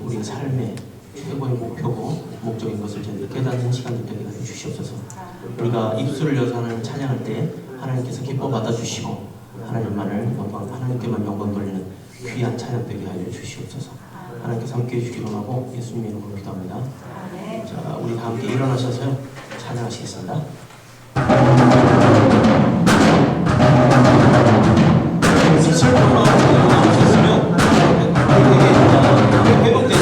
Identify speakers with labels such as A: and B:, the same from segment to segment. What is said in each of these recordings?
A: 우리 삶의 최고의 목표고 목적인 것을 저희들 깨닫는 시간들 되게 하여 주시옵소서. 우리가 입술을 여서 하나님을 찬양할 때 하나님께서 기뻐 받아주시고 하나님만을 영광, 하나님께만 영광 돌리는 귀한 찬양 되게 하여 주시옵소서. 하나님께서 함께해 주기로 하고 예수님의 이름으로 기도합니다. 자, 우리 다 함께 일어나셔서요 찬양하시겠습니다. 슬픈 마음으로 나오셨으면 회복되는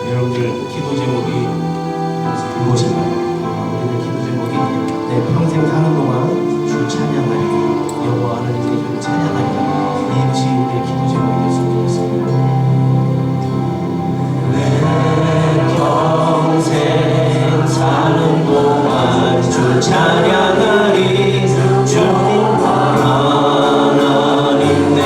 A: 여러분들 기도 제목이 무엇인가요? 여러분들 기도 제목이 내 평생 사는 동안 주 찬양하리, 여호와 하나님의 주 찬양하리, 이것이 우리의 기도 제목이 됐으면 좋겠습니다. 내 평생 사는 동안 주 찬양하리, 주님 하나님 내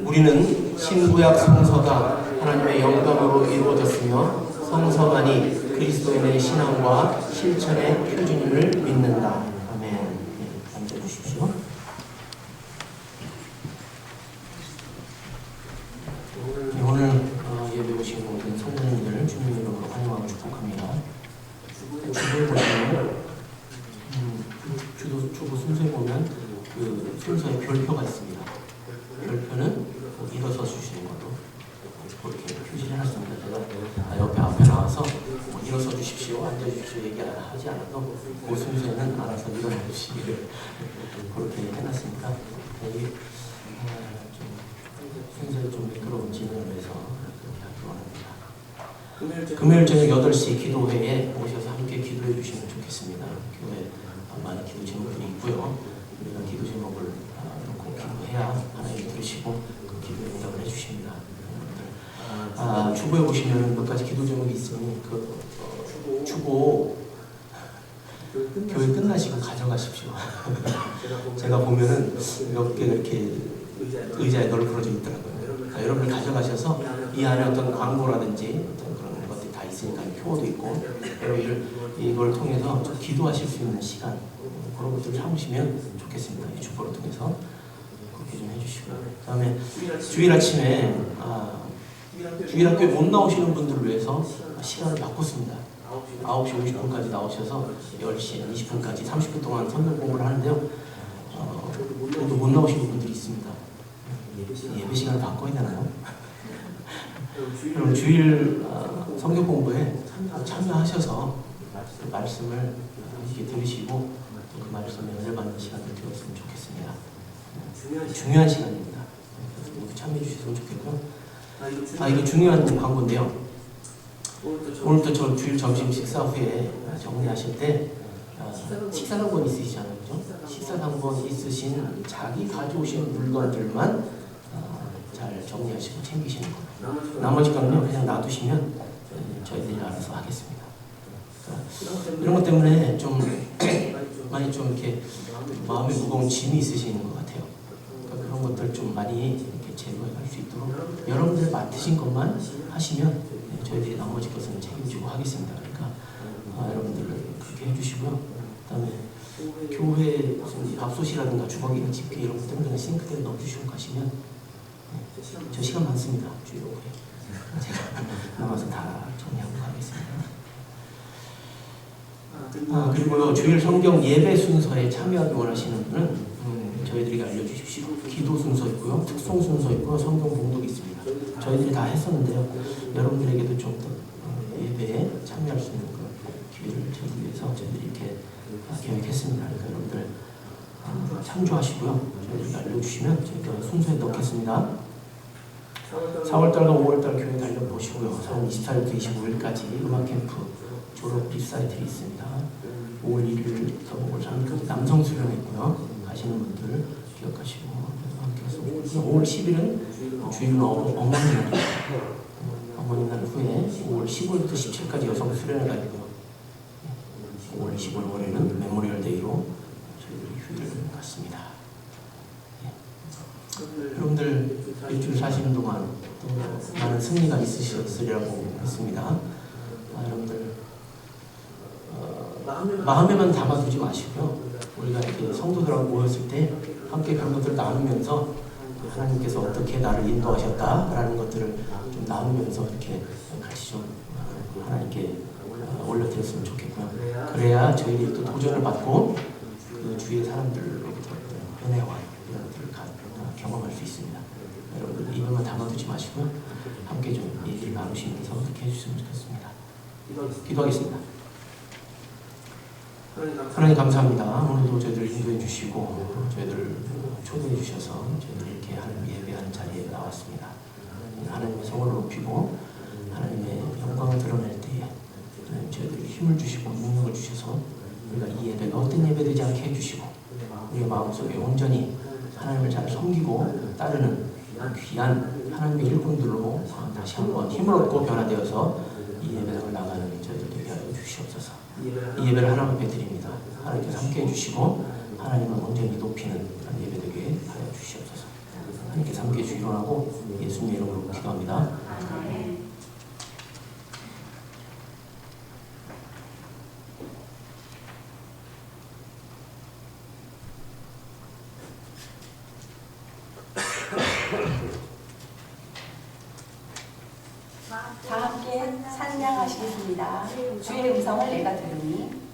A: 우리는 신구약 성서가 하나님의 영감으로 이루어졌으며 성서만이 그리스도인의 신앙과 실천의 표준임을 믿는다. 아멘. 앉아 주십시오. 오늘 예배 오신 모든 성도님들 주님 이름으로 환영하고 축복합니다. 주보에 보시면 주보 순서에 보면 그 순서에 별표가 있습니다. 별표는 일어서 주시는 것도 그렇게 표시를 해놨습니다. 제가 옆에 앞에 나와서 일어서 주십시오, 앉아 주십시오 얘기하지 않아도 그 순서에는 알아서 일어나 주시기를 그렇게 해놨습니다. 좀 순서에 좀 미끄러운 진행을 위해서 그렇게 하기 원합니다. 금요일 저녁 8시 기도회에 오셔서 함께 기도해 주시면 좋겠습니다. 교회 많은 기도 제목들이 있고요. 우리가 기도 제목을 놓고 기도해야 하나님 들으시고 그 기도에 응답을 해주십니다. 주보에 보시면 몇 가지 기도 제목이 있으니 그 주보 교회 끝나시고 가져가십시오. 제가 보면은 몇 개가 이렇게 의자에 널브러져 있더라고요. 그러니까 여러분들 가져가셔서 이 안에 어떤 광고라든지 어떤 그런 것들이 다 있으니까 표도 있고 여러분들 이걸 통해서 좀 기도하실 수 있는 시간 그런 것들을 참으시면 좋겠습니다. 이 주보를 통해서 그렇게 좀 해주시고요. 그 다음에 주일 아침에 주일 학교에 못 나오시는 분들을 위해서 시간을 바꿨습니다. 9시 50분까지 나오셔서 10시 20분까지 30분 동안 성경 공부를 하는데요. 그래도 못 나오시는 분들이 있습니다. 예배 시간을 바꿔야 되나요? 그럼 주일 성경 공부에 참여하셔서 그 말씀을 이렇게 들으시고 그 말씀에 은혜 받는 시간을 되었으면 좋겠습니다. 중요한 시간입니다. 모두 참여해 주셨으면 좋겠고요. 이거 중요한 광고인데요. 오늘도 저 주일 점심 식사 후에 정리하실 때 식사당번 있으시잖아요. 그죠? 식사당번 있으신 자기 가져오신 물건들만 잘 정리하시고 챙기시는 거예요. 나머지 거는요 그냥 놔두시면 저희들이 알아서 하겠습니다. 그러니까 이런 것 때문에 좀 많이 좀 이렇게 마음에 무거운 짐이 있으신 것 같아요. 그러니까 그런 것들 좀 많이 이렇게 제거해 갈 수 있도록 여러분들 맡으신 것만 하시면 저희들이 나머지 것은 책임지고 하겠습니다. 그러니까 여러분들 그렇게 해주시고요. 그다음에 교회 무슨 밥솥이라든가 주걱이나 집게 이런 것들은 그냥 싱크대에 넣어주시고 가시면 저 시간 많습니다. 주일 오후에 제가 남아서 다 정리하고 가겠습니다. 그리고요 주일 성경 예배 순서에 참여하기 원하시는 분은 저희들에게 알려주십시오. 기도 순서 있고요, 특송 순서 있고요, 성경 봉독이 있습니다. 저희들이 다 했었는데요. 여러분들에게도 좀 더 예배에 참여할 수 있는 그런 기회를 드리기 위해서 저희들이 이렇게 계획했습니다. 그러니까 여러분들 참조하시고요. 저희들에게 알려주시면 저희가 순서에 넣겠습니다. 4월달과 5월달 교회 달력 보시고요. 4월 24일부터 25일까지 음악 캠프 졸업 립사이트이 있습니다. 5월 1일부터 5월 3일까지 남성 수련회고요. 가시는 분들 기억하시고 함께 했으면 좋겠습니다. 5월 10일은 주일은 어머니날 후에 5월 15일부터 17일까지 여성 수련회가 있고요. 5월 25일 월요일은 메모리얼 데이로 저희들이 휴일을 갖습니다. 여러분들 일주일 사시는 동안 또 많은 승리가 있으셨으리라고 믿습니다. 여러분들 마음에만 담아두지 마시고요. 우리가 이렇게 성도들하고 모였을 때 함께 그런 것들을 나누면서 하나님께서 어떻게 나를 인도하셨다라는 것들을 좀 나누면서 이렇게 같이 좀 하나님께 올려드렸으면 좋겠고요. 그래야 저희들이 또 도전을 받고 그 주위의 사람들로부터 은혜와 이런 것들을 경험할 수 있습니다. 여러분들 입에만 담아두지 마시고요. 함께 좀 얘기를 나누시면서 그렇게 해주시면 좋겠습니다. 기도하겠습니다. 하나님 감사합니다. 오늘도 저희들을 인도해 주시고 저희들을 초대해 주셔서 저희들이 이렇게 하나님 예배하는 자리에 나왔습니다. 하나님의 성을 높이고 하나님의 영광을 드러낼 때에 하나님 저희들에게 힘을 주시고 능력을 주셔서 우리가 이 예배가 헛된 예배되지 않게 해주시고 우리의 마음속에 온전히 하나님을 잘 섬기고 따르는 귀한 하나님의 일꾼들로 다시 한번 힘을 얻고 변화되어서 이 예배당을 나가는 저희들 되게 하여 주시옵소서. 이 예배를 하나님 앞에 드립니다. 하나님께서 함께 해주시고 하나님을 온전히 높이는 그런 예배 되게 하여 주시옵소서. 하나님께서 함께해 주시기 원하고 예수님의 이름으로 기도합니다.
B: 다 함께 찬양하시겠습니다. 주의 음성을 내가 들으니.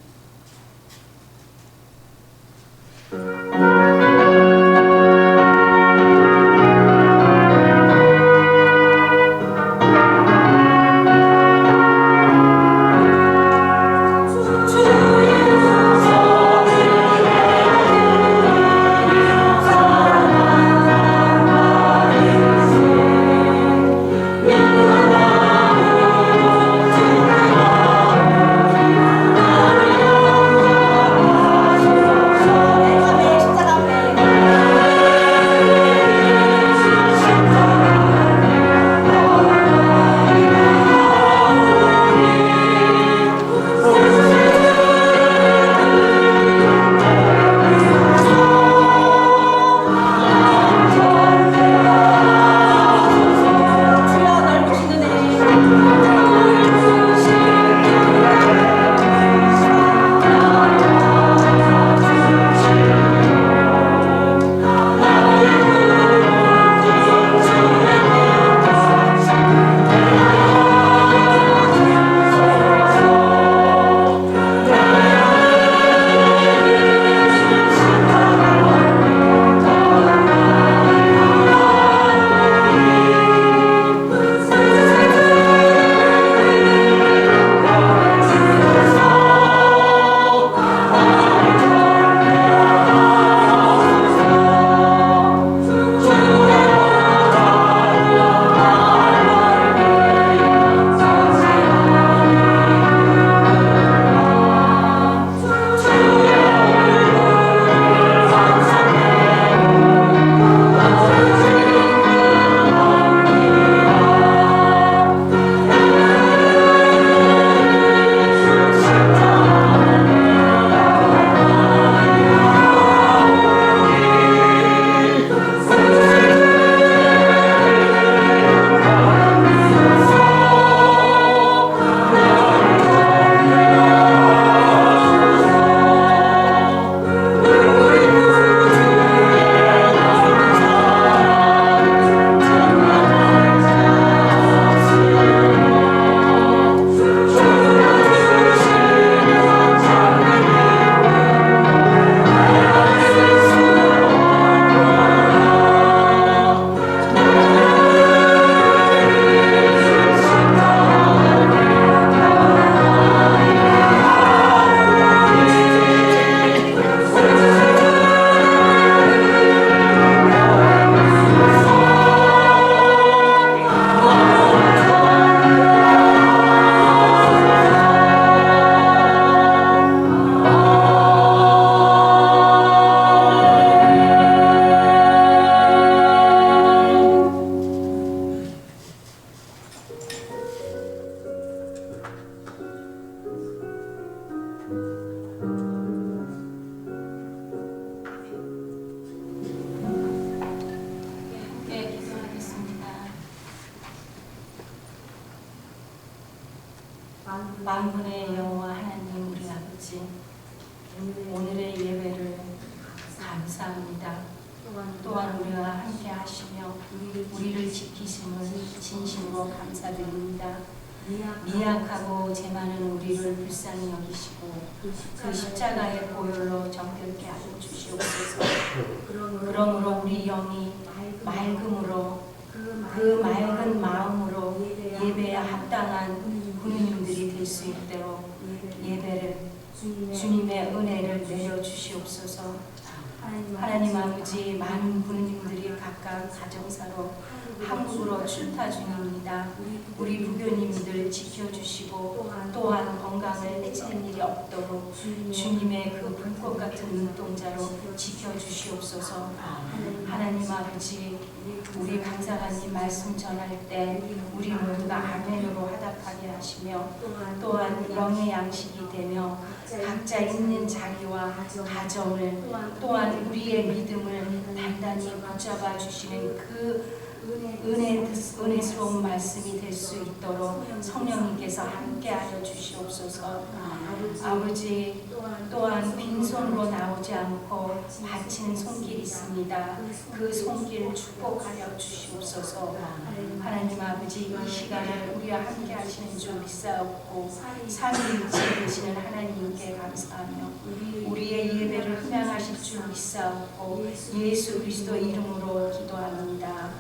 B: 만군의 여호와 하나님 우리 아버지, 오늘의 예배를 감사합니다. 또한 우리와 함께 하시며 우리를 지키심을 진심으로 감사드립니다. 미약하고 죄많은 우리를 불쌍히 여기시고 그 십자가의 보혈로 정결케 하여 주시옵소서. 그러므로 우리 영이 맑음으로 그 맑은 마음으로 예배에 합당한 군인들이 될 수 있도록 예배를 주님의 은혜를 내려 주시옵소서. 하나님 아버지, 많은 부모님들이 각각 가정사로 한국으로 출타 중입니다. 우리 부교님들 지켜주시고 또한 건강을 해치는 일이 없도록 주님의 그 불꽃 같은 눈동자로 지켜주시옵소서. 하나님 아버지, 우리 강사관님 말씀 전할 때 우리 모두가 아멘으로 화답하게 하시며 또한 영의 양식이 되며 각자 있는 자리와 가정을 또한 또한 우리의 믿음을 단단히 붙잡아 주시는 그 은혜스러운 말씀이 될 수 있도록 성령님께서 함께하여 주시옵소서. 아버지, 또한 빈손으로 나오지 않고 바치는 손길이 있습니다. 그 손길을 축복하여 주시옵소서. 하나님 아버지, 이 시간을 우리와 함께 하시는 줄 믿사옵고 삼위일체 되시는 하나님께 감사하며 우리의 예배를 흠양하실 줄 믿사옵고 예수 그리스도 이름으로 기도합니다.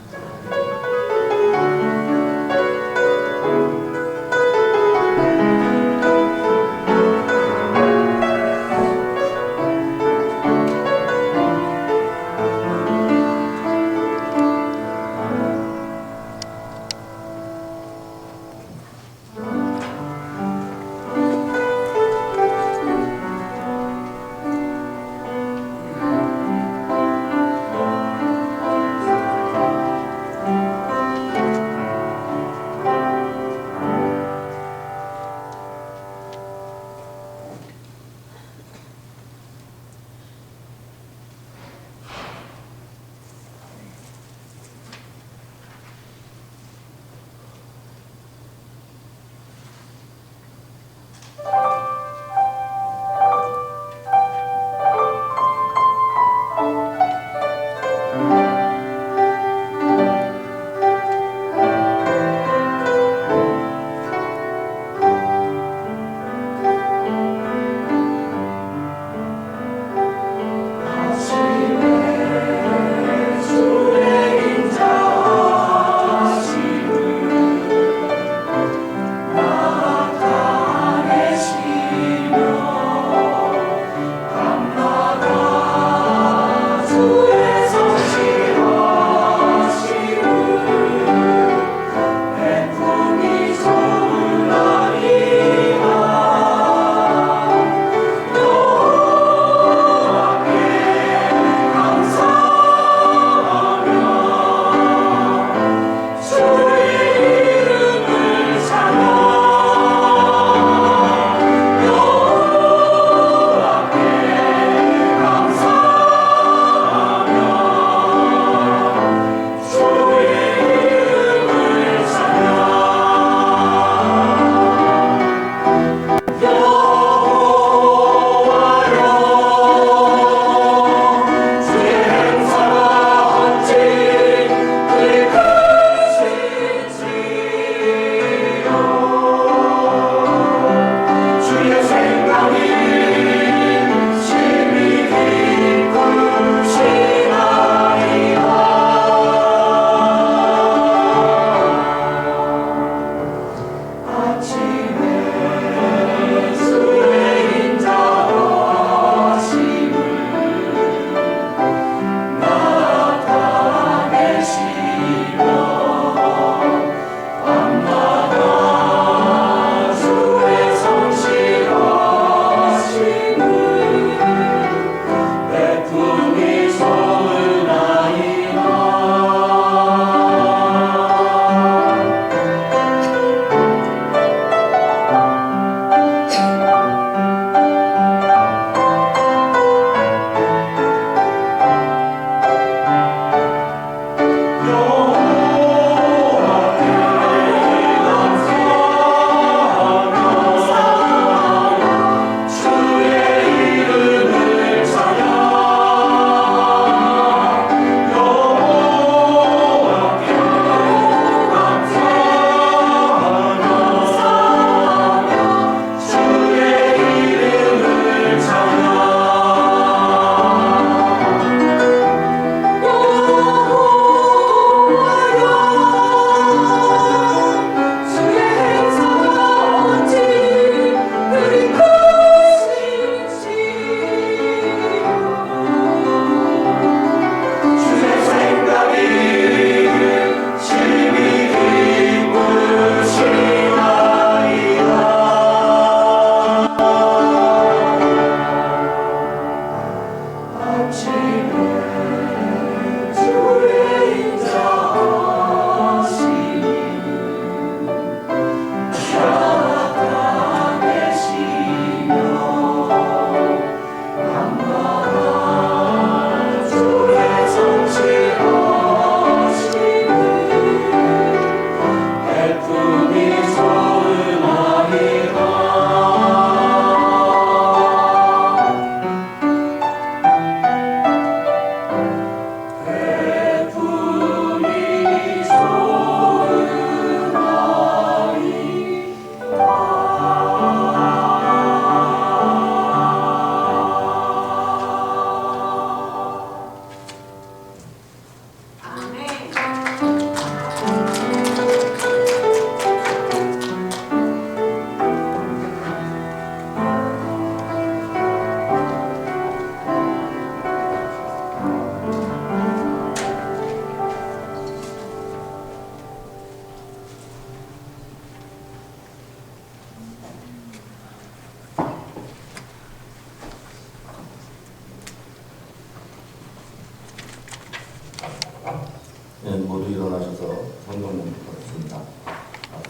C: 네, 모두 일어나셔서 성경 읽겠습니다.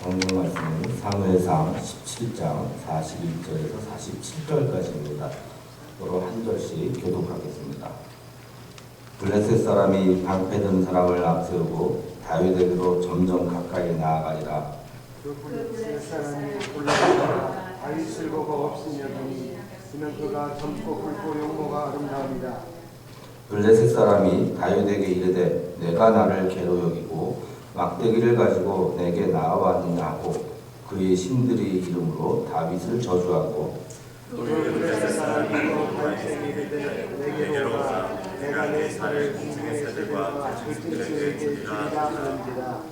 C: 성경 말씀은 사무엘상 17장 41절에서 47절까지입니다. 서로 한 절씩 교독하겠습니다. 블레셋 사람이 방패든 사람을 앞세우고 다윗에게로 점점 가까이 나아가리라.
D: 그 블레셋 사람이 올라가다가 다윗을 보고 없으니 이는 그가 젊고 굵고 용모가 아름다움이다.
C: 블레셋 사람이 다윗에게 이르되 내가 나를 개로 여기고 막대기를 가지고 내게 나아왔느냐 하고 그의 신들의 이름으로 다윗을 저주하고
D: 그 블레셋 사람이 다윗에게 이르되 내게로 오라 내가 내 살을 궁중의 새들과 들짐승에게 주리라 하는지라.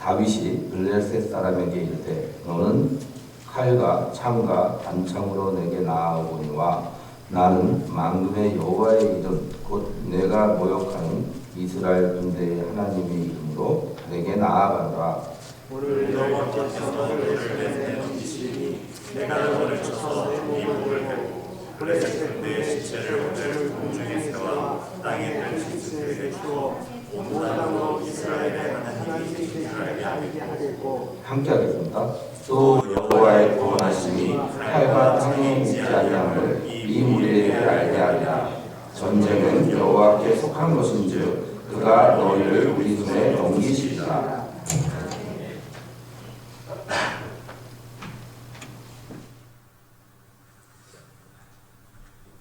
C: 다윗이 블레셋 사람에게 이르되 너는 칼과 창과 단창으로 내게 나아오거니와 나는 만군의 여호와의 이름 곧 내가 모욕하는 이스라엘 군대의 하나님의 이름으로 내게 나아가노라.
D: 오늘 여호와께서 너를 넘기시니 내가 너를 쳐서 내 몸을 베고 블레셋 내 시체를 오늘 공중에 세워 땅에 들짐승에게 주어 온 땅으로 이스라엘의 하나님이 되시기를 알게 하겠고.
C: 함께 하겠습니다. 또 여호와의 구원하심이 칼과 창에 있지 아니함을 이 무리에게 알게 하리라. 전쟁은 여호와께 속한 것인즉 그가 너희를 우리 손에 넘기시리라.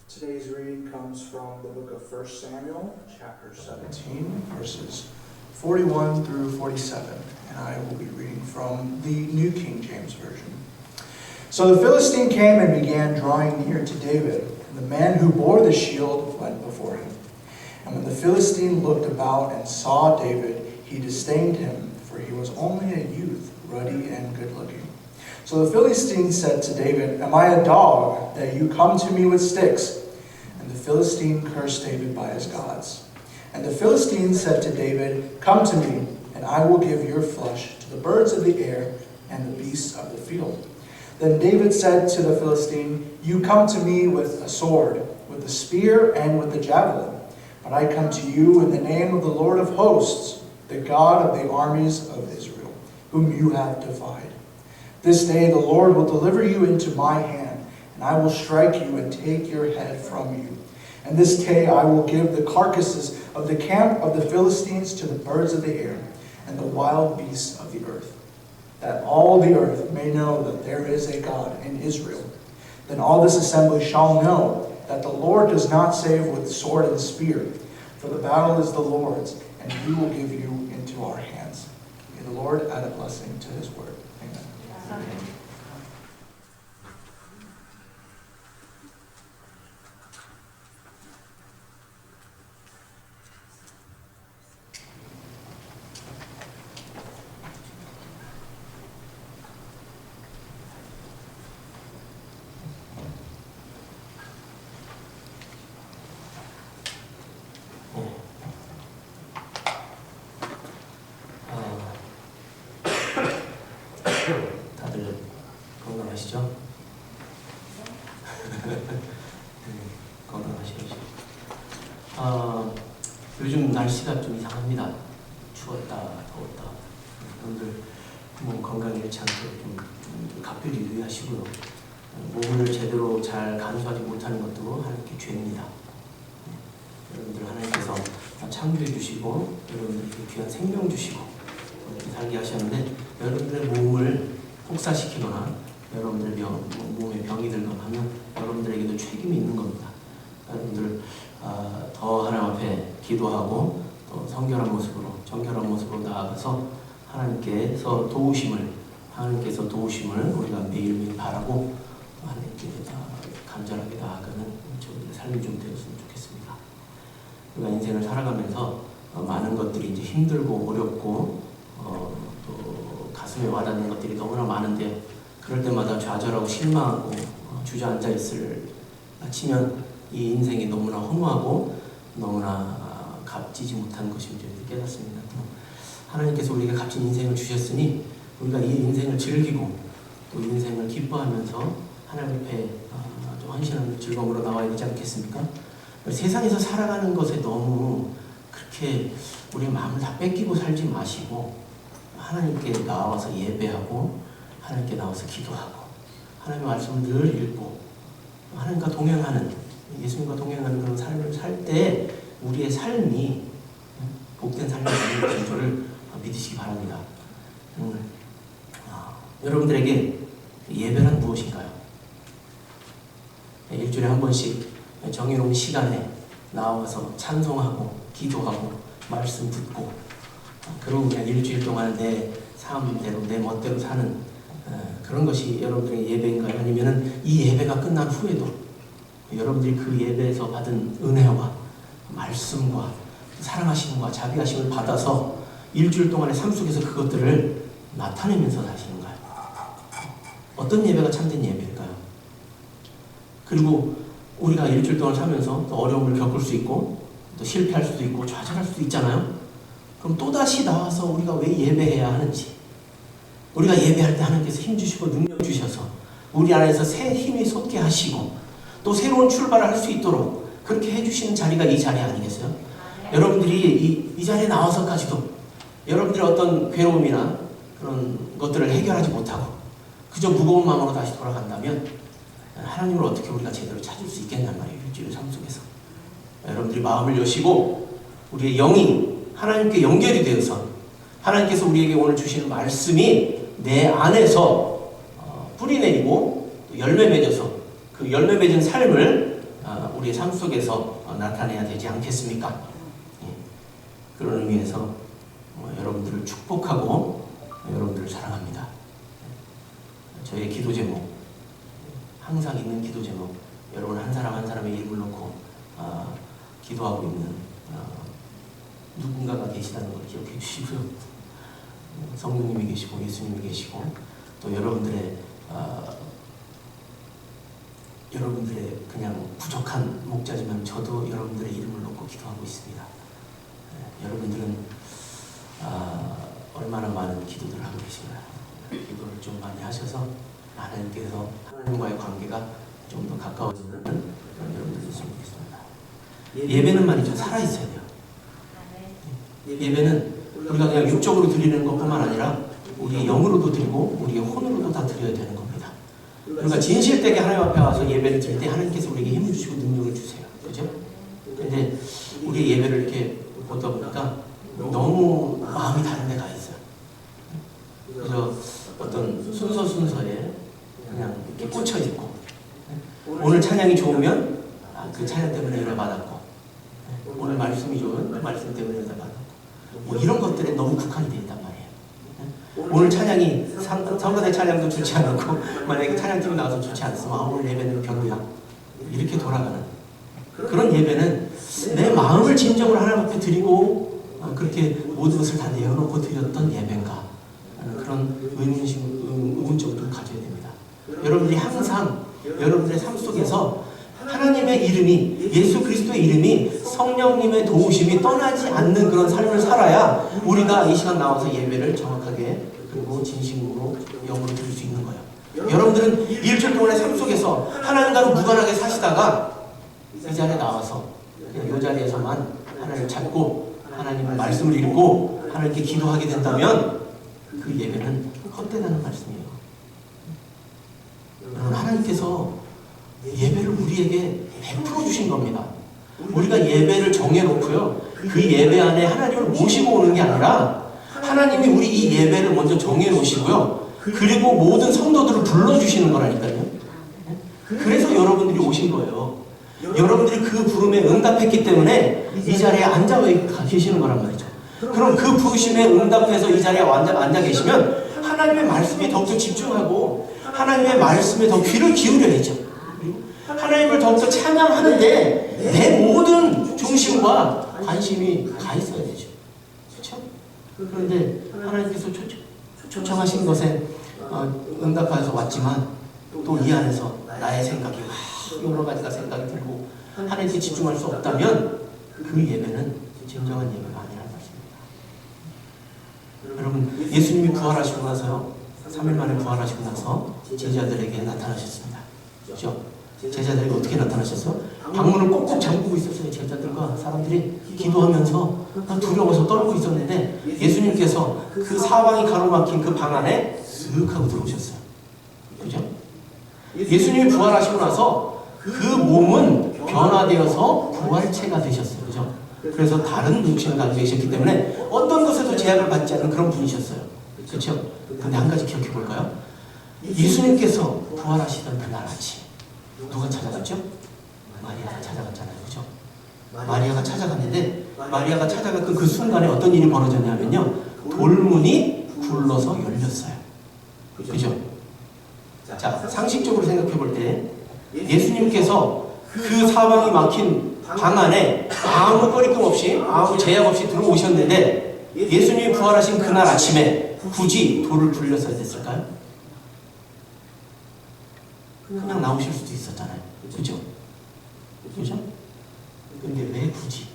E: Today's reading comes from the book of 1 Samuel, chapter 17, verses 41 through 47, and I will be reading from the New King James Version. So the Philistine came and began drawing near to David, and the man who bore the shield went before him. And when the Philistine looked about and saw David, he disdained him, for he was only a youth, ruddy and good-looking. So the Philistine said to David, Am I a dog, that you come to me with sticks? And the Philistine cursed David by his gods. And the Philistine said to David, Come to me, and I will give your flesh to the birds of the air and the beasts of the field. Then David said to the Philistine, You come to me with a sword, with a spear, and with a javelin. But I come to you in the name of the Lord of hosts, the God of the armies of Israel, whom you have defied. This day the Lord will deliver you into my hand, and I will strike you and take your head from you. And this day I will give the carcasses of the camp of the Philistines to the birds of the air and the wild beasts of the earth, that all the earth may know that there is a God in Israel. Then all this assembly shall know that the Lord does not save with sword and spear, for the battle is the Lord's, and he will give you into our hands. May the Lord add a blessing to his word. Amen.
A: 다들 건강하시죠? 건강하시죠? 요즘 날씨가 좀 이상합니다. 추웠다, 더웠다. 여러분들 몸 건강에 잃지 않도록 좀 각별히 유의하시고요. 몸을 제대로 잘 간수하지 못하는 것도 하나님께 죄입니다. 여러분들 하나님께서 창조해 주시고 여러분들께 귀한 생명 주시고 이렇게 살게 하셨는데 여러분들의 몸을 혹사시키거나 여러분들의 몸에 병이 들거나 하면 여러분들에게도 책임이 있는 겁니다. 여러분들 더 하나님 앞에 기도하고 또 정결한 모습으로 나아가서 하나님께서 도우심을 우리가 매일매일 바라고 하나님께 간절하게 나아가는 저희의 삶이 좀 되었으면 좋겠습니다. 우리가 인생을 살아가면서 많은 것들이 이제 힘들고 어렵고 또 가슴에 와닿는 것들이 너무나 많은데 그럴 때마다 좌절하고 실망하고 주저앉아 있을 치면 이 인생이 너무나 허무하고 너무나 값지지 못한 것임을 깨닫습니다. 하나님께서 우리에게 값진 인생을 주셨으니 우리가 이 인생을 즐기고 또 인생을 기뻐하면서 하나님 앞에 좀 헌신하는 즐거움으로 나와야 되지 않겠습니까? 세상에서 살아가는 것에 너무 그렇게 우리 마음을 다 뺏기고 살지 마시고 하나님께 나와서 예배하고 하나님께 나와서 기도하고 하나님의 말씀을 늘 읽고 하나님과 동행하는, 예수님과 동행하는 그런 삶을 살 때 우리의 삶이 복된 삶이 되는 줄을 믿으시기 바랍니다. 여러분들에게 예배란 무엇인가요? 일주일에 한 번씩 정해놓은 시간에 나와서 찬송하고 기도하고 말씀 듣고 그러고 그냥 일주일 동안 내 삶대로 내 멋대로 사는 그런 것이 여러분들의 예배인가요? 아니면 이 예배가 끝난 후에도 여러분들이 그 예배에서 받은 은혜와 말씀과 사랑하심과 자비하심을 받아서 일주일 동안의 삶 속에서 그것들을 나타내면서 사시는가요? 어떤 예배가 참된 예배일까요? 그리고 우리가 일주일 동안 살면서 또 어려움을 겪을 수 있고 또 실패할 수도 있고 좌절할 수도 있잖아요. 그럼 또다시 나와서 우리가 왜 예배해야 하는지, 우리가 예배할 때 하나님께서 힘 주시고 능력 주셔서 우리 안에서 새 힘이 솟게 하시고 또 새로운 출발을 할 수 있도록 그렇게 해주시는 자리가 이 자리 아니겠어요? 여러분들이 이 자리에 나와서까지도 여러분들의 어떤 괴로움이나 그런 것들을 해결하지 못하고 그저 무거운 마음으로 다시 돌아간다면 하나님을 어떻게 우리가 제대로 찾을 수 있겠냔 말이에요. 일주일의 삶 속에서 여러분들이 마음을 여시고 우리의 영이 하나님께 연결이 되어서 하나님께서 우리에게 오늘 주시는 말씀이 내 안에서 뿌리 내리고 열매 맺어서 그 열매 맺은 삶을 우리의 삶 속에서 나타내야 되지 않겠습니까? 그런 의미에서 여러분들을 축복하고 여러분들을 사랑합니다. 저의 기도 제목, 항상 있는 기도 제목, 여러분 한 사람 한 사람의 이름을 놓고 기도하고 있는 누군가가 계시다는 걸 기억해 주시고요. 성령님이 계시고 예수님이 계시고 또 여러분들의 그냥 부족한 목자지만 저도 여러분들의 이름을 놓고 기도하고 있습니다. 여러분들은 얼마나 많은 기도들을 하고 계신가요? 기도를 좀 많이 하셔서 하나님께서 하나님과의 관계가 좀 더 가까워지는 여러분들 됐으면 좋겠습니다. 예배는 말이죠, 살아있어야 돼요. 예배는 우리가 그냥 육적으로 드리는 것뿐만 아니라 우리의 영으로도 드리고 우리의 혼으로도 다 드려야 되는 겁니다. 그러니까 진실되게 하나님 앞에 와서 예배를 드릴 때 하나님께서 우리에게 힘을 주시고 능력을 주세요. 그죠? 근데 우리의 예배를 이렇게 보다 보니까 너무 마음이 다른 데 가 있어요. 그래서 어떤 순서에 그냥 이렇게 꽂혀 있고 오늘 찬양이 좋으면 그 찬양 때문에 은혜 받았고 오늘 말씀이 좋으면 그 말씀 때문에 은혜 받았고 뭐 이런 것들에 너무 국한이 되어 있단 말이에요. 오늘 찬양이 성가대 찬양도 좋지 않고 만약에 찬양팀이 나와서 좋지 않으면 오늘 예배는 별로야 이렇게 돌아가는 그런 예배는 내 마음을 진정으로 하나님 앞에 드리고 그렇게 모든 것을 다 내어놓고 드렸던 예배인가 그런 의문점을 좀 가져야 됩니다. 여러분들이 항상 여러분들의 삶 속에서 하나님의 이름이 예수 그리스도의 이름이 성령님의 도우심이 떠나지 않는 그런 삶을 살아야 우리가 이 시간 나와서 예배를 정확하게 그리고 진심으로 영으로 드릴 수 있는 거예요. 여러분들은 일주일 동안의 삶 속에서 하나님과는 무관하게 사시다가 이 자리에 나와서 그냥 이 자리에서만 하나님을 찾고 하나님의 말씀을 읽고 하나님께 기도하게 된다면 그 예배는 헛되다는 말씀이에요. 여러분 하나님께서 예배를 우리에게 베풀어 주신 겁니다. 우리가 예배를 정해놓고요. 그 예배 안에 하나님을 모시고 오는 게 아니라 하나님이 우리 이 예배를 먼저 정해놓으시고요. 그리고 모든 성도들을 불러주시는 거라니까요. 그래서 여러분들이 오신 거예요. 여러분들이 그 부름에 응답했기 때문에 이 자리에 앉아 계시는 거란 말이죠. 그럼 그 부르심에 응답해서 이 자리에 앉아 계시면 하나님의 말씀에 더욱더 집중하고 하나님의 말씀에 더 귀를 기울여야죠. 하나님을 더욱더 찬양하는데 내 모든 중심과 관심이 가 있어야 되죠. 그렇죠? 그런데 하나님께서 초청하신 것에 응답하여서 왔지만 또 이 안에서 나의 생각이 여러 가지가 생각이 들고 하나님께 집중할 수 없다면 그 예배는 진정한 예배가 아니라는 말씀입니다. 여러분 예수님이 부활하시고 나서요 3일 만에 부활하시고 나서 제자들에게 나타나셨습니다. 그렇죠? 제자들에게 어떻게 나타나셨어요? 방문을 꼭꼭 잠그고 있었어요. 제자들과 사람들이 기도하면서 두려워서 떨고 있었는데 예수님께서 그 사방이 가로막힌 그 방 안에 쓱 하고 들어오셨어요. 그죠? 예수님이 부활하시고 나서 그 몸은 변화되어서 부활체가 되셨어요. 그죠? 그래서 다른 육신을 가지고 계셨기 때문에 어떤 것에도 제약을 받지 않는 그런 분이셨어요. 그렇죠? 근데 한 가지 기억해 볼까요? 예수님께서 부활하시던 그날 아침 누가 찾아갔죠? 마리아가 찾아갔잖아요. 그죠? 마리아가 찾아갔는데 마리아가 찾아갔던 그 순간에 어떤 일이 벌어졌냐면요. 돌문이 굴러서 열렸어요. 그죠? 자, 상식적으로 생각해 볼 때 예수님께서 그 사방이 막힌 방 안에 아무 꺼리낌 없이 아무 제약 없이 들어오셨는데 예수님이 부활하신 그날 아침에 굳이 돌을 굴렸어야 됐을까요? 그냥 나오실 수도 있었잖아요. 그죠? 그죠? 근데 왜 굳이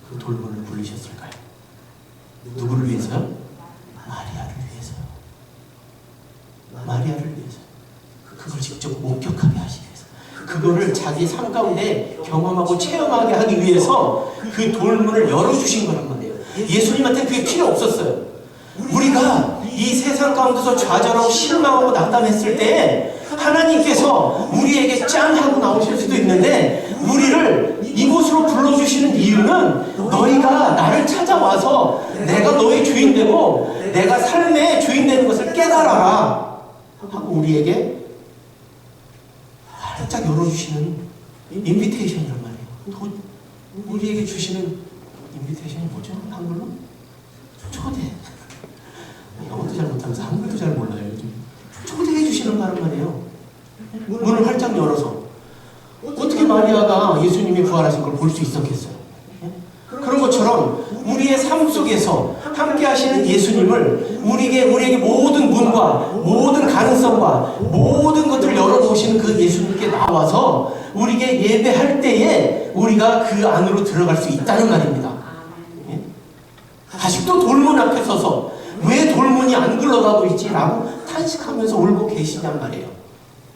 A: 그 돌문을 굴리셨을까요? 누구를 위해서요? 마리아를 위해서요. 마리아를 위해서. 그걸 직접 목격하게 하시기 위해서. 그거를 자기 삶 가운데 경험하고 체험하게 하기 위해서 그 돌문을 열어주신 거란 말이에요. 예수님한테는 그게 필요 없었어요. 우리가 이 세상 가운데서 좌절하고 실망하고 낙담했을 때 하나님께서 우리에게 짠 하고 나오실 수도 있는데 우리를 이곳으로 불러주시는 이유는 너희가 나를 찾아와서 내가 너의 주인 되고 내가 삶의 주인 되는 것을 깨달아라 하고 우리에게 활짝 열어주시는 인비테이션이란 말이에요. 우리에게 주시는 인비테이션이 뭐죠? 한글로? 초대. 영어도 잘 못하면서 한글도 잘 몰라요. 요즘. 초대해 주시는 말이에요. 문을 활짝 열어서 어떻게 마리아가 예수님이 부활하신 걸 볼 수 있었겠어요? 그런 것처럼 우리의 삶 속에서 함께 하시는 예수님을 우리에게 모든 문과 모든 가능성과 모든 것들을 열어놓으시는 그 예수님께 나와서 우리에게 예배할 때에 우리가 그 안으로 들어갈 수 있다는 말입니다. 아직도 돌문 앞에 서서 왜 돌문이 안 굴러가고 있지? 라고 탄식하면서 울고 계시냔 말이에요.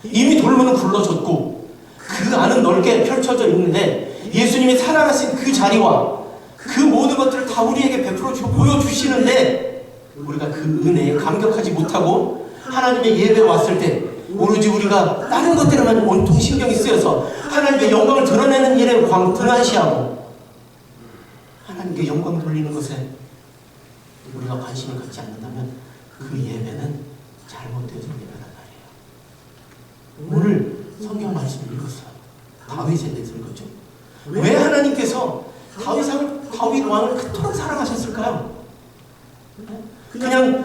A: 이미 돌문은 굴러졌고 그 안은 넓게 펼쳐져 있는데 예수님이 살아가신 그 자리와 그 모든 것들을 다 우리에게 베풀어 보여주시는데 우리가 그 은혜에 감격하지 못하고 하나님의 예배에 왔을 때 오로지 우리가 다른 것들에만 온통 신경이 쓰여서 하나님의 영광을 드러내는 일에 등한시하고 하나님께 영광 돌리는 것에 우리가 관심을 갖지 않는다면 그 예배는 잘못되어진 예배란 말이에요. 오늘 성경 말씀을 읽었어요. 다윗에 대해서 읽었죠. 왜 하나님께서 다윗 왕을 그토록 사랑하셨을까요? 그냥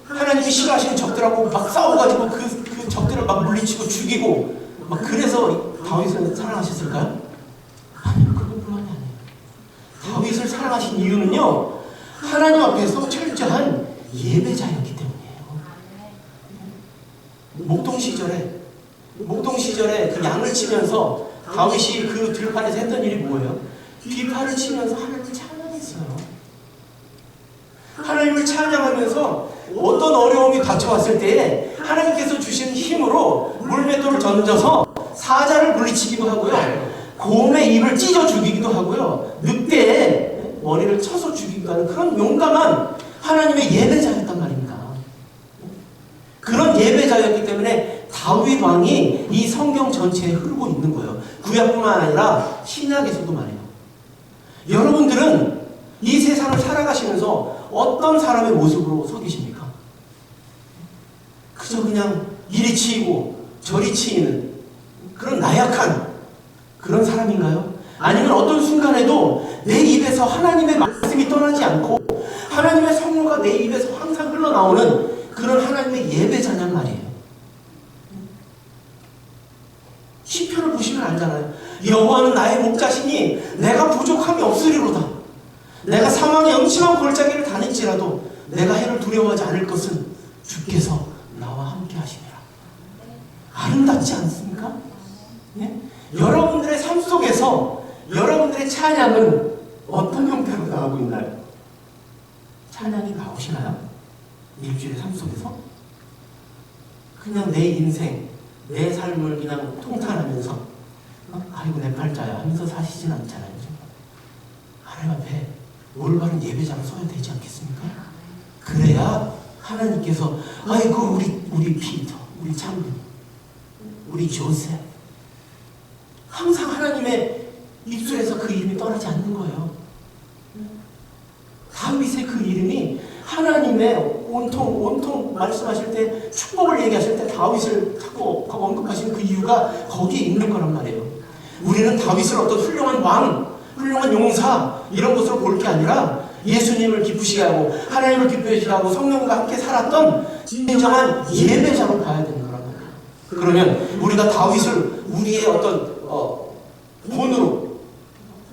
A: 하나님이 싫어하시는 적들하고 막 싸워가지고 그 적들을 막 물리치고 죽이고 막 그래서 다윗을 사랑하셨을까요? 아니요, 그것뿐만이 아니에요. 다윗을 사랑하신 이유는요, 하나님 앞에서 철저한 예배자였기 때문이에요. 목동 시절에 그 양을 치면서 다윗이 그 들판에서 했던 일이 뭐예요? 비파를 치면서 하나님을 찬양했어요. 하나님을 찬양하면서 어떤 어려움이 닥쳐왔을 때에 하나님께서 주신 힘으로 물맷돌을 던져서 사자를 물리치기도 하고요. 곰의 입을 찢어 죽이기도 하고요. 늑대의 머리를 쳐서 죽이기도 하는 그런 용감한 하나님의 예배자였단 말입니다. 그런 예배자였기 때문에 다윗 왕이 이 성경 전체에 흐르고 있는 거예요. 구약뿐만 아니라 신약에서도 말이에요. 여러분들은 이 세상을 살아가시면서 어떤 사람의 모습으로 서 계십니까? 그저 그냥 이리 치이고 저리 치이는 그런 나약한 그런 사람인가요? 아니면 어떤 순간에도 내 입에서 하나님의 말씀이 떠나지 않고 하나님의 성령과 내 입에서 항상 흘러나오는 그런 하나님의 예배자냔 말이에요. 시편을 보시면 알잖아요. 여호와는 나의 목자시니 내가 부족함이 없으리로다. 내가 사망의 음침한 골짜기를 다닐지라도 내가 해를 두려워하지 않을 것은 주께서 나와 함께 하시니라. 아름답지 않습니까? 예? 여러분들의 삶 속에서 여러분들의 찬양은 어떤 형태로 나오고 있나요? 찬양이 나오시나요? 일주일의 삶 속에서? 그냥 내 인생, 내 삶을 그냥 통탄하면서 아이고 내 팔자야 하면서 사시진 않잖아요. 하나님 앞에 올바른 예배자로 서야 되지 않겠습니까? 그래야 하나님께서 아이고 우리 피터, 우리 장군, 우리 조셉 항상 하나님의 입술에서 그 이름이 떠나지 않는 거예요. 다윗의 그 이름이 하나님의 온통 말씀하실 때 축복을 얘기하실 때 다윗을 자꾸 언급하시는 그 이유가 거기에 있는 거란 말이에요. 우리는 다윗을 어떤 훌륭한 왕, 훌륭한 용사 이런 것으로 볼 게 아니라 예수님을 기쁘시게 하고 하나님을 기쁘시게 하고 성령과 함께 살았던 진정한 예배자로 봐야 되는 거란 말이에요. 그러면 우리가 다윗을 우리의 어떤 본으로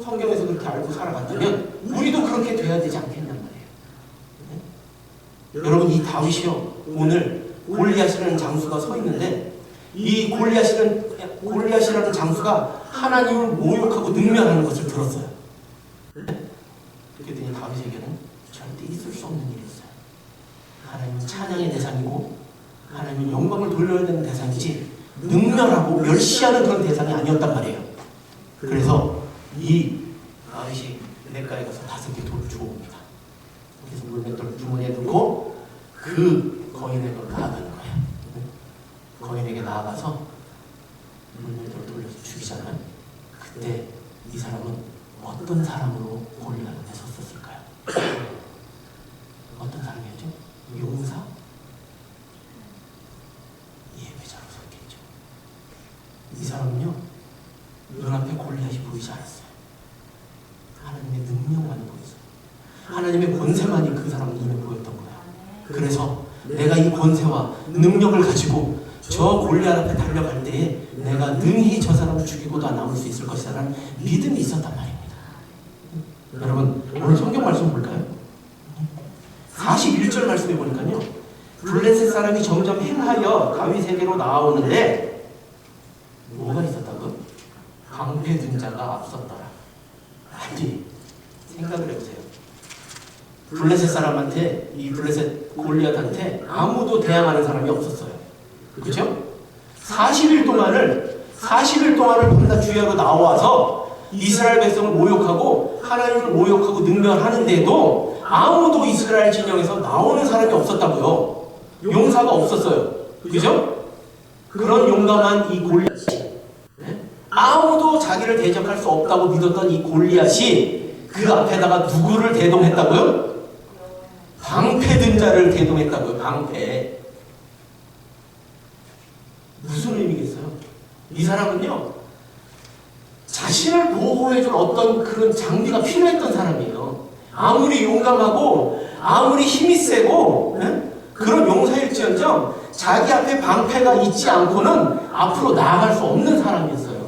A: 성경에서 그렇게 알고 살아간다면 우리도 그렇게 돼야 되지 않겠냔 말이에요. 네? 여러분 이 다윗이요 오늘 골리앗이라는 장수가 서 있는데 이 골리앗이라는 장수가 하나님을 모욕하고 능멸하는 것을 들었어요. 그렇게 되니 다윗에게는 절대 있을 수 없는 일이었어요. 하나님은 찬양의 대상이고 하나님은 영광을 돌려야 되는 대상이지 능멸하고 멸시하는 그런 대상이 아니었단 말이에요. 그래서 이 다윗이 냇가에 가서 5개 돌을 주워옵니다. 그래서 물맷돌을 주머니에 넣고 그 거인에게 나아가는 거예요. 거인에게 나아가서 물맷돌을 돌려서 죽이잖아요. 그때 이 사람은 어떤 사람으로 골리앗에 섰었을까요? 어떤 사람이었죠? 용사? 예배자로 섰겠죠. 이 사람은요 눈앞에 골리앗이 보이지 않았어요. 하나님의 능력만이 보였어요. 하나님의 권세만이 그 사람 눈에 보였던 거예요. 그래서 내가 이 권세와 능력을 가지고 저 골리앗 앞에 달려갈 때에 내가 능히 저 사람을 죽이고 다 남을 수 있을 것이라는 믿음이 있었단 말입니다. 여러분 오늘 성경 말씀 볼까요? 41절 말씀에 보니까요 블레셋 사람이 점점 행하여 다윗에게로 나아오는데 뭐가 있었다고요? 방패 든 자가 앞섰더라. 아니 생각을 해보세요. 블레셋 사람한테 이 블레셋 골리앗한테 아무도 대항하는 사람이 없었어요. 그렇죠? 40일 동안을 밤낮 주야로 나와서 이스라엘 백성을 모욕하고 하나님을 모욕하고 능멸하는데도 아무도 이스라엘 진영에서 나오는 사람이 없었다고요. 용사가 없었어요. 그죠? 그런 용감한 이 골리앗이 아무도 자기를 대적할 수 없다고 믿었던 이 골리앗이 그 앞에다가 누구를 대동했다고요? 방패 든 자를 대동했다고요. 방패. 무슨 의미겠어요? 이 사람은요 자신을 보호해줄 어떤 그런 장비가 필요했던 사람이에요. 아무리 용감하고 아무리 힘이 세고 그런 용사일지언정 자기 앞에 방패가 있지 않고는 앞으로 나아갈 수 없는 사람이었어요.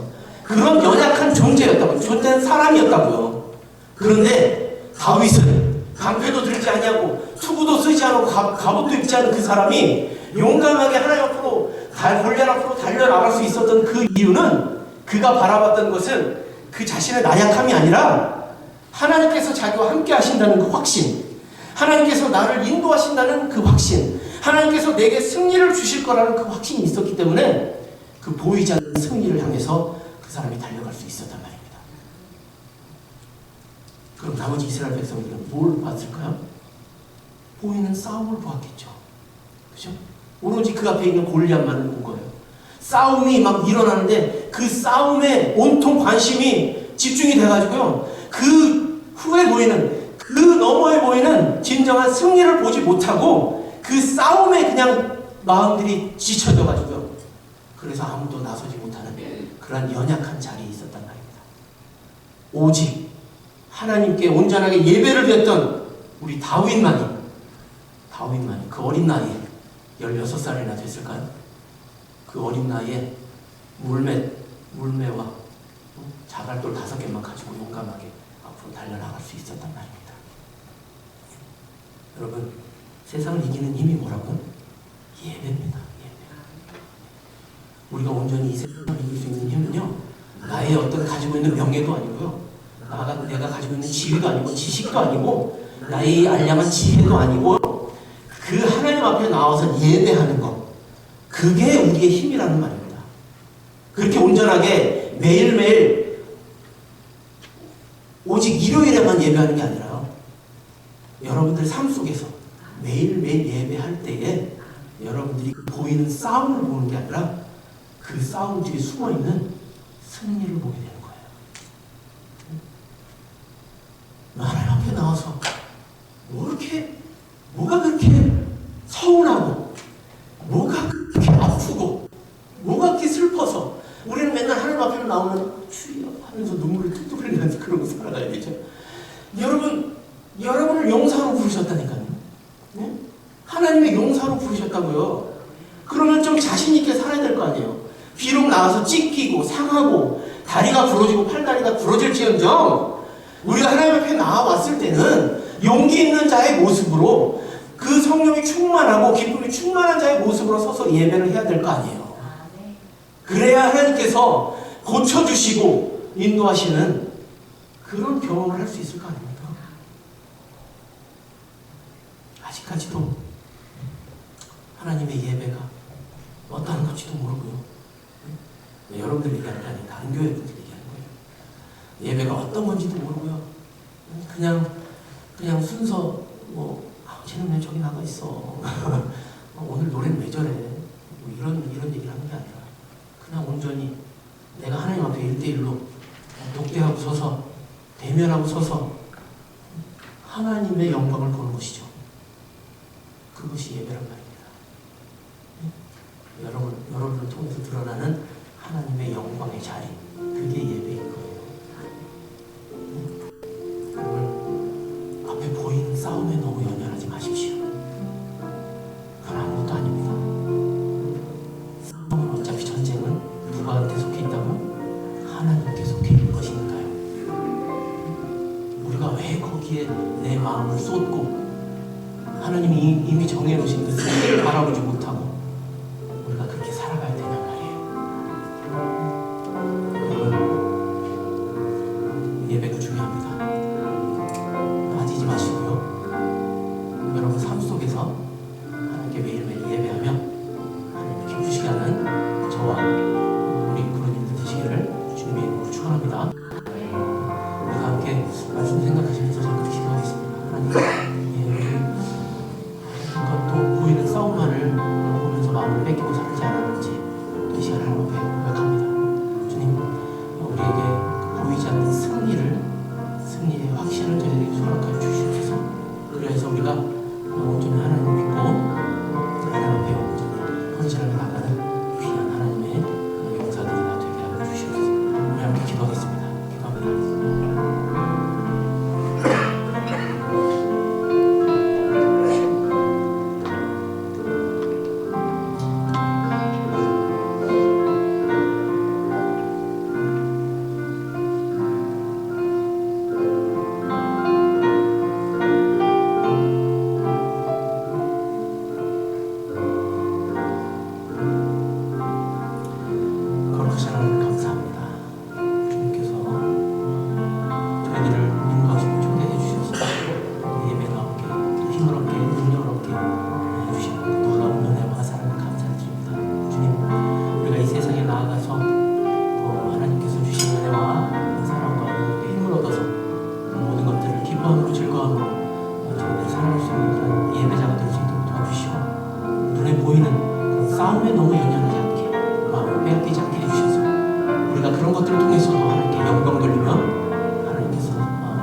A: 그런 연약한 존재였다고요. 존재한 사람이었다고요. 그런데 다윗은 방패도 들지 아니하고 투구도 쓰지 않고 갑옷도 입지 않은 그 사람이 용감하게 하나님 앞으로 골리앗 앞으로 달려나갈 수 있었던 그 이유는 그가 바라봤던 것은 그 자신의 나약함이 아니라 하나님께서 자기와 함께 하신다는 그 확신, 하나님께서 나를 인도하신다는 그 확신, 하나님께서 내게 승리를 주실 거라는 그 확신이 있었기 때문에 그 보이지 않는 승리를 향해서 그 사람이 달려갈 수 있었단 말입니다. 그럼 나머지 이스라엘 백성들은 뭘 봤을까요? 보이는 싸움을 보았겠죠. 그죠? 오로지 그 앞에 있는 골리앗만을 본 거예요. 싸움이 막 일어나는데 그 싸움에 온통 관심이 집중이 돼가지고요. 그 후에 보이는, 그 너머에 보이는 진정한 승리를 보지 못하고 그 싸움에 그냥 마음들이 지쳐져가지고요. 그래서 아무도 나서지 못하는 그런 연약한 자리에 있었단 말입니다. 오직 하나님께 온전하게 예배를 드렸던 우리 다윗만이 그 어린 나이에 16살이나 됐을까요? 그 어린 나이에 물매와 자갈돌 5개만 가지고 용감하게 앞으로 달려나갈 수 있었단 말입니다. 여러분, 세상을 이기는 힘이 뭐라고요? 예배입니다. 예배. 우리가 온전히 이 세상을 이길 수 있는 힘은요, 나의 어떤 가지고 있는 명예도 아니고요, 내가 가지고 있는 지위도 아니고 지식도 아니고 나의 알량한 지혜도 아니고 그 하나님 앞에 나와서 예배하는 것, 그게 우리의 힘이라는 말입니다. 그렇게 온전하게 매일매일 오직 일요일에만 예배하는 게 아니라 여러분들 삶 속에서 매일매일 예배할 때에 여러분들이 보이는 싸움을 보는 게 아니라 그 싸움 뒤에 숨어있는 승리를 보게 되는 거예요. 하나님 앞에 나와서 뭐가 그렇게 서운하고 뭐가 그렇게 아프고 뭐가 그렇게 슬퍼서 우리는 맨날 하나님 앞에 나오면 주여 하면서 눈물을 뚝뚝 흘리면서 그러고 살아가야 되죠. 여러분을 용사로 부르셨다니까요. 네? 하나님의 용사로 부르셨다고요. 그러면 좀 자신 있게 살아야 될 거 아니에요. 비록 나와서 찢기고 상하고 다리가 부러지고 팔다리가 부러질지언정 우리가 하나님 앞에 나와왔을 때는 용기 있는 자의 모습으로 그 성령이 충만하고 기쁨이 충만한 자의 모습으로 서서 예배를 해야 될 거 아니에요. 그래야 하나님께서 고쳐주시고 인도하시는 그런 경험을 할 수 있을 거 아닙니까? 아직까지도 하나님의 예배가 어떠한 건지도 모르고요. 여러분들 얘기하는 게 아니라 다른 교회 분들 얘기하는 거예요. 예배가 어떤 건지도 모르고요. 그냥 순서 쟤는 왜 저기 나가 있어? 오늘 노래는 왜 저래? 이런 얘기를 하는 게 아니라 그냥 온전히 내가 하나님 앞에 1대1로 독대하고 서서 대면하고 서서 하나님의 영광을 보는 것이죠. 그것이 예배란 말입니다. 여러분을 통해서 드러나는 하나님의 영광의 자리, 그게 예배인 거예요. 여러분, 앞에 보이는 싸움에 너무 연연하지 마십시오. 그건 아무것도 아닙니다. 싸움은 어차피 전쟁은 누구한테 속해 있다고? 하나님께 속해 있는 것이니까요. 우리가 왜 거기에 내 마음을 쏟고 하나님이 이미 정해놓으신 그 승리를 바라보지 못하고 우리가 그렇게 살아가야 되냔 말이에요. 여러분, 예배가 중요합니다. 빠지지 마시고요. 여러분 삶 속에서 하나님께 매일매일 예배하며 하나님의 기쁘시게 하는 저와 우리 그룹님들 되시기를 주님의 이름으로 축원합니다. 우리가 함께 말씀 생각하시면서 잠깐 기도하겠습니다. 하나님, 또 보이는 싸움만을 보면서 마음을 뺏기고 살지 않았는지 이 시간 하나님 앞에 고백합니다. 주님, 우리에게 보이지 않는 승리의 확신을 저희에게 소락하여 주시옵소서. 그래서 우리가 온전히 하나님을 믿고 하나님 앞에 온전히 헌신하며 나가는 귀한 하나님의 용사들이 되게 하여 주시옵소서. 우리 함께 기도하겠습니다. 기도합니다. 거룩하신 하나님 감사합니다. 주님께서 저희들을 인도하시고 초대해 주셔서 예배가 얻게 힘을 얻게 능력을 얻게 해주시는 놀라운 은혜와 사랑을 감사드립니다. 주님, 우리가 이 세상에 나아가서 하나님께서 주신 은혜와 사랑과 능력에 힘을 얻어서 모든 것들을 기뻐함으로 즐거움으로 저희들이 살아갈 수 있는 그런 예배자가 될 수 있도록 도와주시고 눈에 보이는 그런 싸움에 너무 연연하지 않게 마음을 빼앗기지 않게 해주셔서 우리가 그런 것들을 통해서도 하나님께 영광 돌리며 하나님께서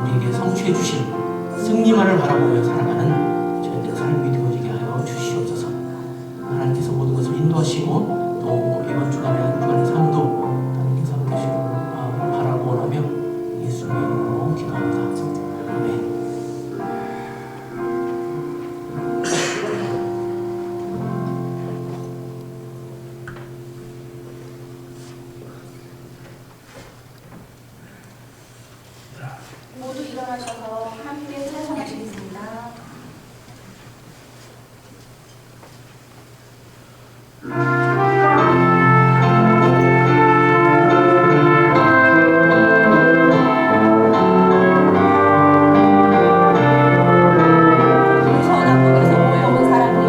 A: 우리에게 성취해 주신 승리만을 바라보며 살아가는 저희들의 삶이 되어지게 하여 주시옵소서. 하나님께서 모든 것을 인도하시고 또 이번 주간의 한 주간의 삶도 하나님께서 함께 해주시고 바라고 원하며 예수님의 이름으로 기도합니다. 아멘.
B: 모두 일어나셔서 함께 찬송하시겠습니다. 동서남북에서 모여온 사람들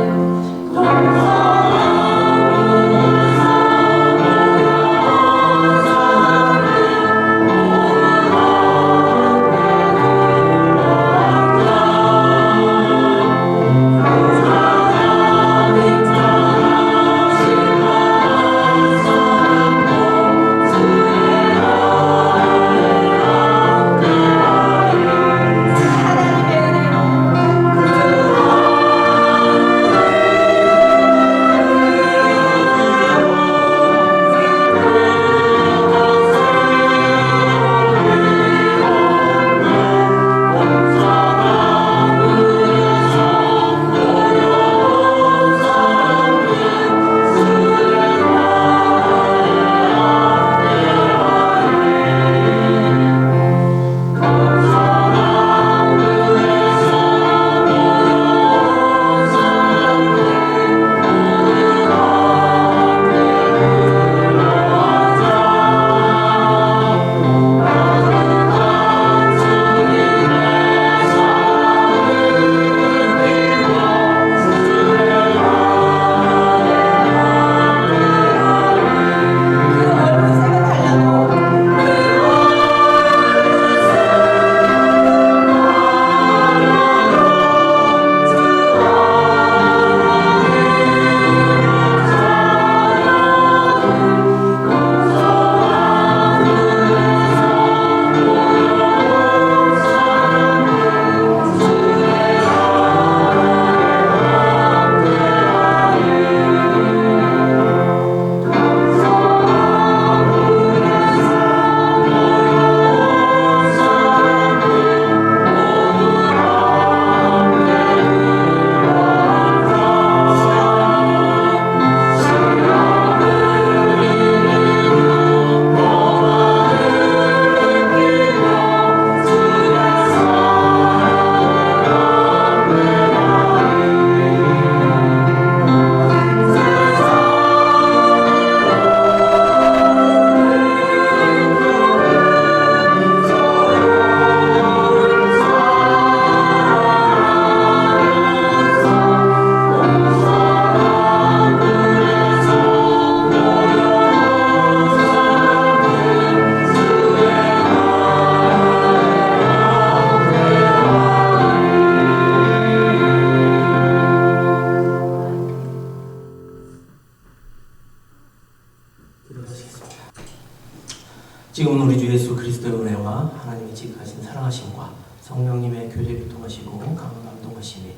A: 하심과 성령님의 교제를 통하시고 강한 감동하심이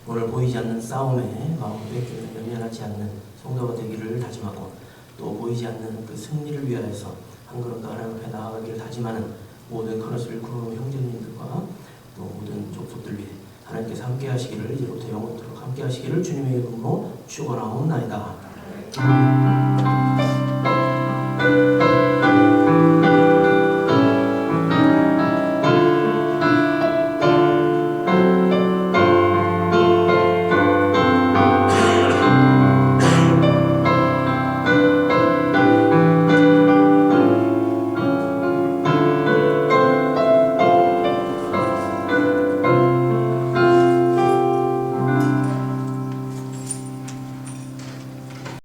A: 오늘 보이지 않는 싸움에 마음을 뺏기는 연연하지 않는 성도가 되기를 다짐하고 또 보이지 않는 그 승리를 위하여서 한 걸음 더 하나님 앞에 나아가기를 다짐하는 모든 커러스를 구름 형제님들과 또 모든 족속들 위해 하나님께서 함께 하시기를 이제부터 영원토록 함께 하시기를 주님의 이름으로 축원하옵나이다.